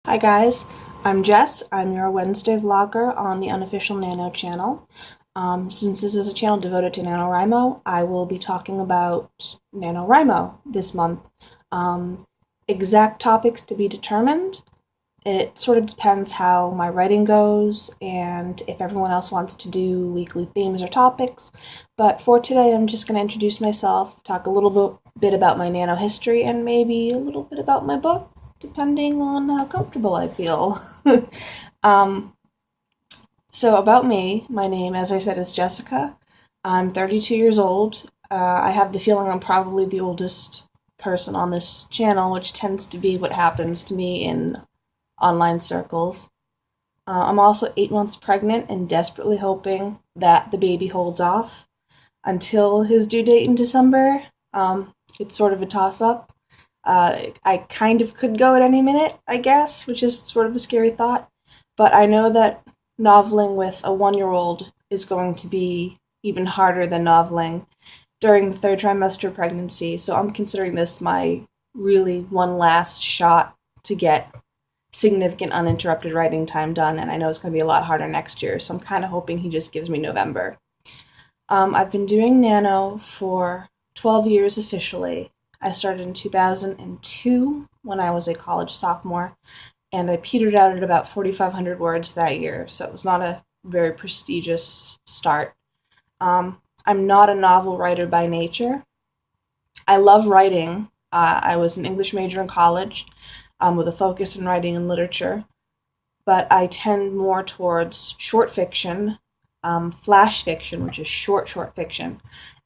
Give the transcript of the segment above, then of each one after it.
Hi guys, I'm Jess. I'm your Wednesday vlogger on the unofficial Nano channel. Since this is a channel devoted to NaNoWriMo, I will be talking about NaNoWriMo this month. Exact topics to be determined. It sort of depends how my writing goes and if everyone else wants to do weekly themes or topics. But for today, I'm just going to introduce myself, talk a little bit about my nano history, and maybe a little bit about my book, depending on how comfortable I feel. um, so about me, my name, as I said, is Jessica. I'm 32 years old. I have the feeling I'm probably the oldest person on this channel, which tends to be what happens to me in online circles. I'm also 8 months pregnant and desperately hoping that the baby holds off until his due date in December. It's sort of a toss-up. I kind of could go at any minute, I guess, which is sort of a scary thought. But I know that noveling with a 1-year-old is going to be even harder than noveling during the 3rd trimester pregnancy, so I'm considering this my really one last shot to get significant uninterrupted writing time done, and I know it's going to be a lot harder next year, so I'm kind of hoping he just gives me November. I've been doing Nano for 12 years officially. I started in 2002 when I was a college sophomore, and I petered out at about 4,500 words that year, so it was not a very prestigious start. I'm not a novel writer by nature. I love writing. I was an English major in college with a focus in writing and literature, but I tend more towards short fiction, flash fiction, which is short fiction,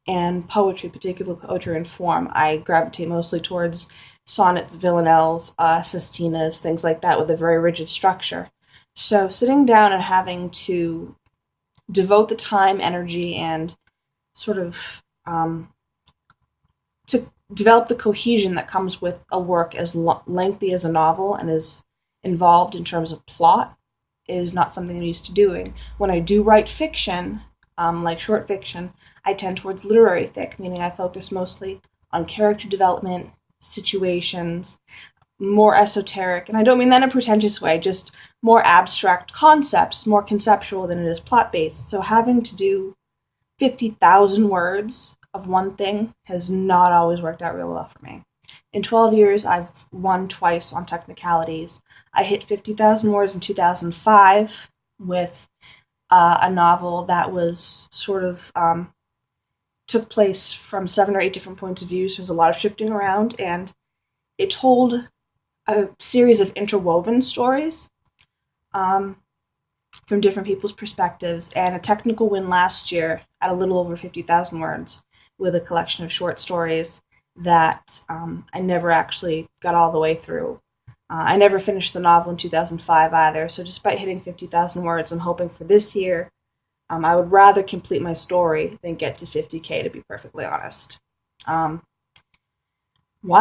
and poetry, particularly poetry in form. I gravitate mostly towards sonnets, villanelles, sestinas, things like that with a very rigid structure. So sitting down and having to devote the time, energy, and sort of to develop the cohesion that comes with a work as lengthy as a novel and as involved in terms of plot is not something I'm used to doing. When I do write fiction, like short fiction, I tend towards literary fic, meaning I focus mostly on character development, situations, more esoteric, and I don't mean that in a pretentious way, just more abstract concepts, more conceptual than it is plot-based. So having to do 50,000 words of one thing has not always worked out real well for me. In 12 years, I've won twice on technicalities. I hit 50,000 words in 2005 with a novel that was sort of took place from 7 or 8 different points of view, so there's a lot of shifting around, and it told a series of interwoven stories from different people's perspectives, and a technical win last year at a little over 50,000 words with a collection of short stories that I never actually got all the way through. I never finished the novel in 2005 either, so despite hitting 50,000 words, I'm hoping for this year. I would rather complete my story than get to 50K, to be perfectly honest. Why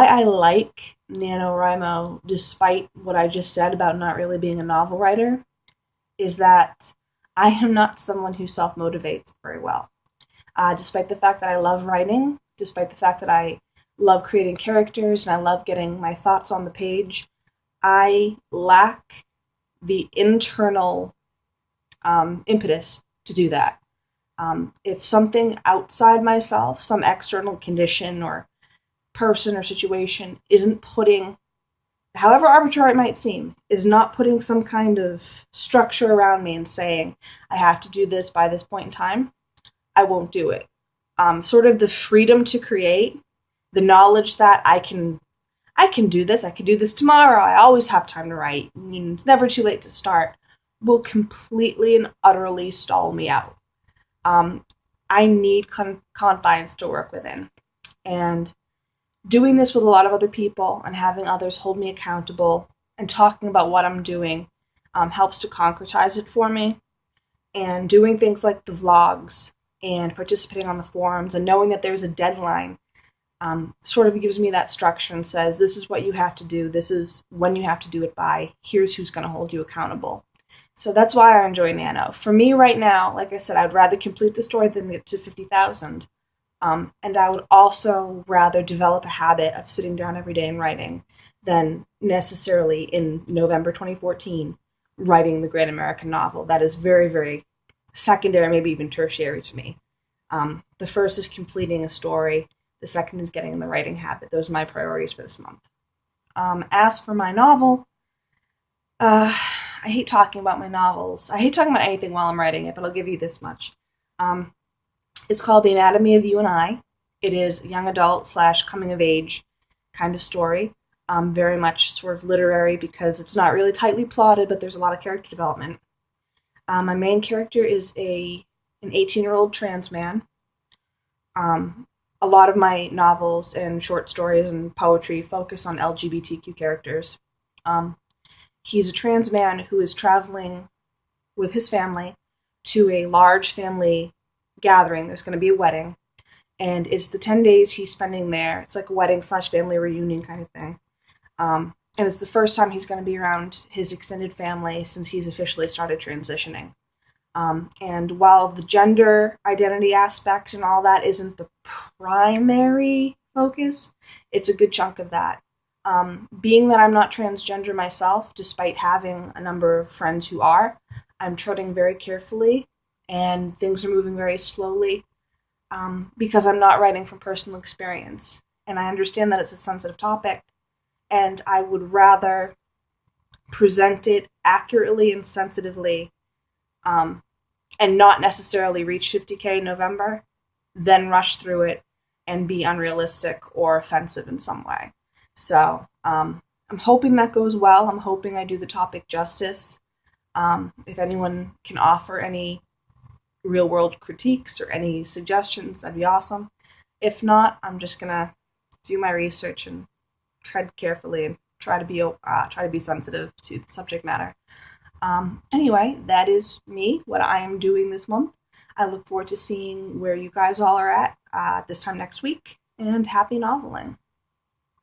I like NaNoWriMo, despite what I just said about not really being a novel writer, is that I am not someone who self-motivates very well. Despite the fact that I love writing, despite the fact that I love creating characters and I love getting my thoughts on the page, I lack the internal impetus to do that. If something outside myself, some external condition or person or situation isn't putting, however arbitrary it might seem, is not putting some kind of structure around me and saying, I have to do this by this point in time, I won't do it. Sort of the freedom to create, the knowledge that I can do this, I can do this tomorrow, I always have time to write, it's never too late to start, will completely and utterly stall me out. I need confines to work within. And doing this with a lot of other people and having others hold me accountable and talking about what I'm doing helps to concretize it for me. And doing things like the vlogs and participating on the forums and knowing that there's a deadline sort of gives me that structure and says, this is what you have to do, this is when you have to do it by, here's who's going to hold you accountable. So that's why I enjoy Nano. For me right now, like I said, I'd rather complete the story than get to 50,000. And I would also rather develop a habit of sitting down every day and writing. than necessarily in November 2014 writing the great American novel. That is very, very secondary, maybe even tertiary to me. The first is completing a story. The second is getting in the writing habit. Those are my priorities for this month. As for my novel, I hate talking about my novels. I hate talking about anything while I'm writing it, but I'll give you this much. It's called The Anatomy of You and I. It is a young adult / coming of age kind of story. Very much sort of literary because it's not really tightly plotted, but there's a lot of character development. My main character is an 18-year-old trans man. A lot of my novels and short stories and poetry focus on LGBTQ characters. He's a trans man who is traveling with his family to a large family gathering. There's going to be a wedding, and it's the 10 days he's spending there. It's like a wedding / family reunion kind of thing. And it's the first time he's going to be around his extended family since he's officially started transitioning. And while the gender identity aspect and all that isn't the primary focus, it's a good chunk of that. Being that I'm not transgender myself, despite having a number of friends who are, I'm treading very carefully and things are moving very slowly because I'm not writing from personal experience. And I understand that it's a sensitive topic, and I would rather present it accurately and sensitively and not necessarily reach 50K in November than rush through it and be unrealistic or offensive in some way. So I'm hoping that goes well. I'm hoping I do the topic justice. If anyone can offer any real-world critiques or any suggestions, that'd be awesome. If not, I'm just going to do my research and tread carefully and try to be sensitive to the subject matter. Anyway, that is me, what I am doing this month. I look forward to seeing where you guys all are at this time next week, and happy noveling.